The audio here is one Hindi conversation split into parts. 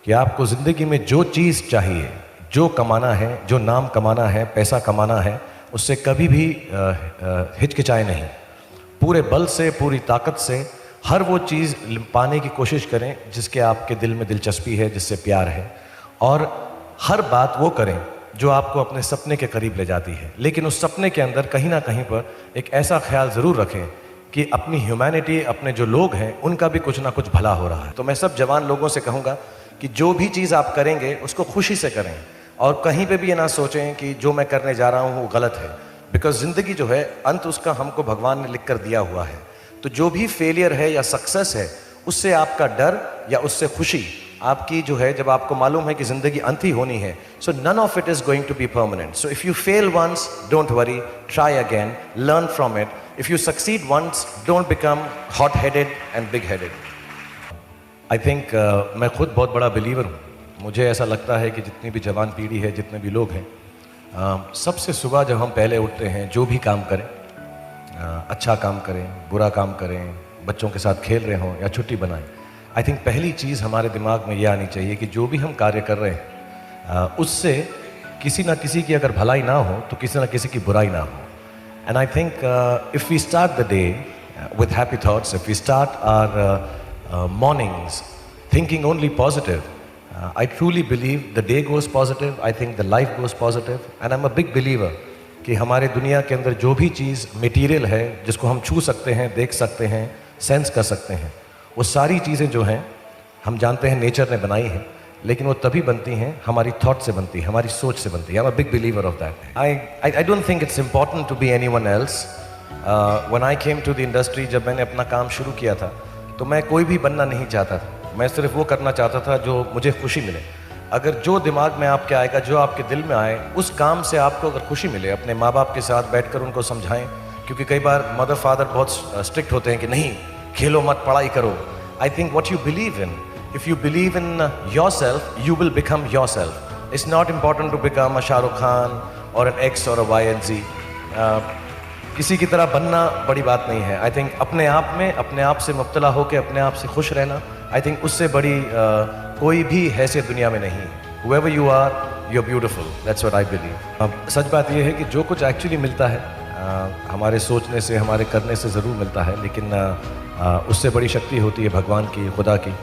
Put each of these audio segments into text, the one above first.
कि आपको ज़िंदगी में जो चीज़ चाहिए, जो कमाना है, जो नाम कमाना है, पैसा कमाना है, उससे कभी भी हिचकिचाए नहीं। पूरे बल से, पूरी ताकत से हर वो चीज़ पाने की कोशिश करें जिसके आपके दिल में दिलचस्पी है, जिससे प्यार है, और हर बात वो करें जो आपको अपने सपने के करीब ले जाती है। लेकिन उस सपने के अंदर कहीं ना कहीं पर एक ऐसा ख्याल ज़रूर रखें कि अपनी ह्यूमैनिटी, अपने जो लोग हैं, उनका भी कुछ ना कुछ भला हो रहा है। तो मैं सब जवान लोगों से कहूँगा कि जो भी चीज़ आप करेंगे उसको खुशी से करें, और कहीं पे भी ये ना सोचें कि जो मैं करने जा रहा हूँ वो गलत है। बिकॉज ज़िंदगी जो है, अंत उसका हमको भगवान ने लिख कर दिया हुआ है। तो जो भी फेलियर है या सक्सेस है, उससे आपका डर या उससे खुशी आपकी जो है, जब आपको मालूम है कि ज़िंदगी अंत ही होनी है, so none of it is going to be permanent. So if you fail once, don't worry, try again, learn from it. If you succeed once, don't become hot headed and big headed. I think मैं खुद बहुत बड़ा बिलीवर हूँ। मुझे ऐसा लगता है कि जितनी भी जवान पीढ़ी है, जितने भी लोग हैं, सबसे सुबह जब हम पहले उठते हैं, जो भी काम करें, अच्छा काम करें, बुरा काम करें, बच्चों के साथ खेल रहे हों या छुट्टी बनाएं, आई थिंक पहली चीज़ हमारे दिमाग में ये आनी चाहिए कि जो भी हम कार्य कर रहे हैं, उससे किसी ना किसी की अगर भलाई ना हो तो किसी ना किसी की बुराई ना हो। And I think if we start the day with happy thoughts, if we start our mornings thinking only positive, I truly believe the day goes positive, I think the life goes positive, and I'm a big believer कि हमारे दुनिया के अंदर जो भी चीज़ मटेरियल है, जिसको हम छू सकते हैं, देख सकते हैं, सेंस कर सकते हैं, वो सारी चीज़ें जो हैं, हम जानते हैं नेचर ने बनाई हैं, लेकिन वो तभी बनती हैं, हमारी थॉट से बनती है, हमारी सोच से बनती है। I am a big believer of that. I don't think it's important to be anyone else. When I came to the industry, जब मैंने अपना काम शुरू किया था, तो मैं कोई भी बनना नहीं चाहता था। मैं सिर्फ वो करना चाहता था जो मुझे खुशी मिले। अगर जो दिमाग में आपके आएगा, जो आपके दिल में आए, उस काम से आपको अगर खुशी मिले, अपने माँ बाप के साथ बैठकर उनको समझाएं, क्योंकि कई बार मदर फादर बहुत स्ट्रिक्ट होते हैं कि नहीं, खेलो मत, पढ़ाई करो। I think what you believe in, if you believe in yourself, you will become yourself. It's not important to become a Shahrukh Khan और एन एक्स और अ वाई एंड जी। किसी की तरह बनना बड़ी बात नहीं है। आई थिंक अपने आप में, अपने आप से मुब्तला होकर अपने आप से खुश रहना, आई थिंक उससे बड़ी कोई भी हैसियत दुनिया में नहीं। Whoever you are, you're beautiful. That's what I believe. अब सच बात यह है कि जो कुछ एक्चुअली मिलता है, हमारे सोचने से, हमारे करने से ज़रूर मिलता है, लेकिन उससे बड़ी शक्ति होती है भगवान की, खुदा की,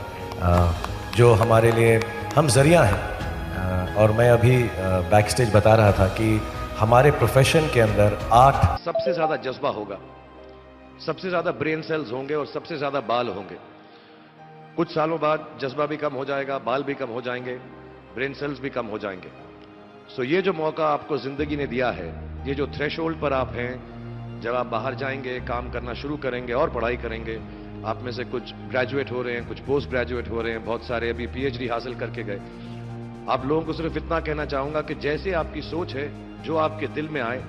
जो हमारे लिए हम ज़रिया हैं। और मैं अभी बैक स्टेज बता रहा था कि हमारे प्रोफेशन के अंदर 8 सबसे ज्यादा जज्बा होगा, सबसे ज्यादा ब्रेन सेल्स होंगे और सबसे ज्यादा बाल होंगे। कुछ सालों बाद जज्बा भी कम हो जाएगा, बाल भी कम हो जाएंगे, ब्रेन सेल्स भी कम हो जाएंगे। सो ये जो मौका आपको जिंदगी ने दिया है, ये जो थ्रेशोल्ड पर आप हैं, जब आप बाहर जाएंगे, काम करना शुरू करेंगे और पढ़ाई करेंगे, आप में से कुछ ग्रेजुएट हो रहे हैं, कुछ पोस्ट ग्रेजुएट हो रहे हैं, बहुत सारे अभी पीएचडी हासिल करके गए। आप लोगों को सिर्फ इतना कहना चाहूंगा कि जैसे आपकी सोच है, जो आपके दिल में आए,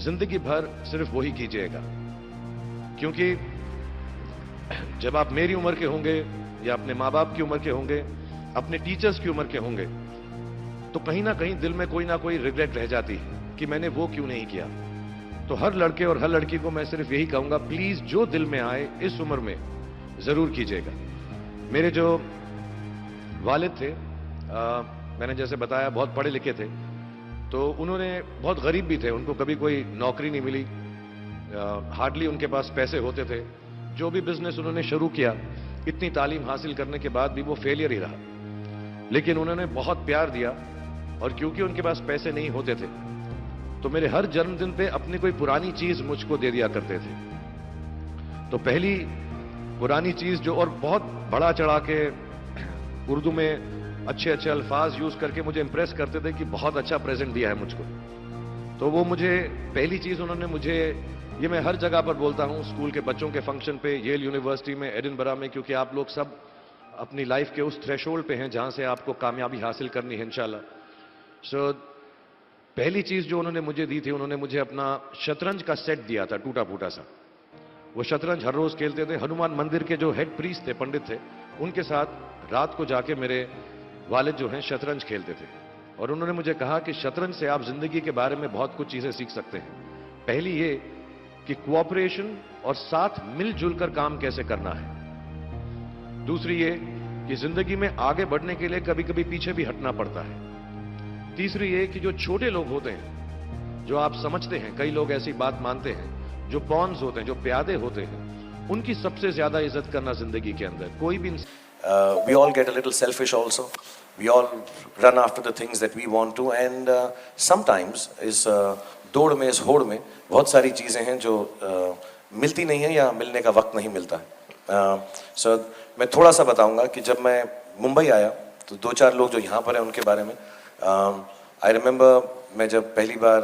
जिंदगी भर सिर्फ वही कीजिएगा। क्योंकि जब आप मेरी उम्र के होंगे या अपने माँ बाप की उम्र के होंगे, अपने टीचर्स की उम्र के होंगे, तो कहीं ना कहीं दिल में कोई ना कोई रिग्रेट रह जाती है कि मैंने वो क्यों नहीं किया। तो हर लड़के और हर लड़की को मैं सिर्फ यही कहूंगा, प्लीज जो दिल में आए इस उम्र में जरूर कीजिएगा। मेरे जो वालिद थे, मैंने जैसे बताया, बहुत पढ़े लिखे थे, तो उन्होंने, बहुत गरीब भी थे, उनको कभी कोई नौकरी नहीं मिली, हार्डली उनके पास पैसे होते थे। जो भी बिजनेस उन्होंने शुरू किया, इतनी तालीम हासिल करने के बाद भी वो फेलियर ही रहा। लेकिन उन्होंने बहुत प्यार दिया, और क्योंकि उनके पास पैसे नहीं होते थे, तो मेरे हर जन्मदिन पे अपनी कोई पुरानी चीज मुझको दे दिया करते थे। तो पहली पुरानी चीज जो, और बहुत बड़ा चढ़ा के उर्दू में अच्छे अच्छे अल्फाज यूज करके मुझे इंप्रेस करते थे कि बहुत अच्छा प्रेजेंट दिया है मुझको। तो वो मुझे पहली चीज उन्होंने मुझे, ये मैं हर जगह पर बोलता हूं, स्कूल के बच्चों के फंक्शन पे, येल यूनिवर्सिटी में, एडिनबरा में, क्योंकि आप लोग सब अपनी लाइफ के उस थ्रेशोल्ड पे हैं जहां से आपको कामयाबी हासिल करनी है इंशाल्लाह। सो पहली चीज जो उन्होंने मुझे दी थी, उन्होंने मुझे अपना शतरंज का सेट दिया था, टूटा फूटा सा। वो शतरंज हर रोज खेलते थे। हनुमान मंदिर के जो हेड प्रीस्ट थे, पंडित थे, उनके साथ रात को जाके मेरे वालिद जो हैं शतरंज खेलते थे। और उन्होंने मुझे कहा कि शतरंज से आप जिंदगी के बारे में बहुत कुछ चीजें सीख सकते हैं। पहली ये कि कोऑपरेशन और साथ मिलजुल कर काम कैसे करना है। दूसरी ये कि जिंदगी में आगे बढ़ने के लिए कभी कभी पीछे भी हटना पड़ता है। तीसरी ये कि जो छोटे लोग होते हैं, जो आप समझते हैं, कई लोग ऐसी बात मानते हैं, जो पॉन्स होते हैं, जो प्यादे होते हैं, उनकी सबसे ज्यादा इज्जत करना जिंदगी के अंदर। कोई भी we all get a little selfish also. We all run after the things that we want to, and sometimes इस दौड़ में, इस होड़ में बहुत सारी चीज़ें हैं जो मिलती नहीं है या मिलने का वक्त नहीं मिलता है। सो मैं थोड़ा सा बताऊंगा कि जब मैं मुंबई आया तो दो चार लोग जो यहाँ पर हैं उनके बारे में। आई रिमेंबर मैं जब पहली बार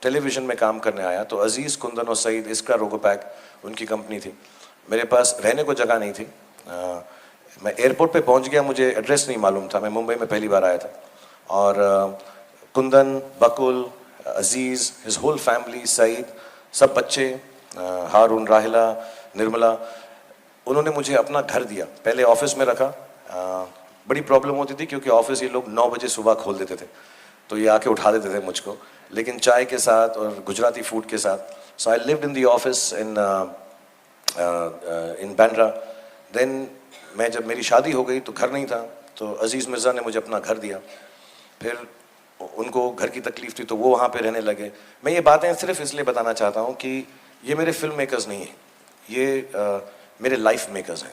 टेलीविज़न में काम करने आया तो अजीज़, कुंदन और सईद, इसका रोगोपैक उनकी कंपनी थी। मेरे पास रहने को जगह नहीं थी। मैं एयरपोर्ट पे पहुंच गया, मुझे एड्रेस नहीं मालूम था, मैं मुंबई में पहली बार आया था। और कुंदन, बकुल, अजीज़, हिज होल फैमिली, सईद, सब बच्चे, हारून, राहिला, निर्मला, उन्होंने मुझे अपना घर दिया। पहले ऑफिस में रखा। बड़ी प्रॉब्लम होती थी क्योंकि ऑफिस ये लोग 9 बजे सुबह खोल देते थे, तो ये आके उठा देते थे मुझको, लेकिन चाय के साथ और गुजराती फूड के साथ। So I lived in the office in Bandra. Then मैं जब मेरी शादी हो गई तो घर नहीं था, तो अजीज़ मिर्ज़ा ने मुझे अपना घर दिया। फिर उनको घर की तकलीफ़ थी तो वो वहाँ पे रहने लगे। मैं ये बातें सिर्फ इसलिए बताना चाहता हूँ कि ये मेरे फिल्म मेकर्स नहीं हैं, ये मेरे लाइफ मेकर्स हैं।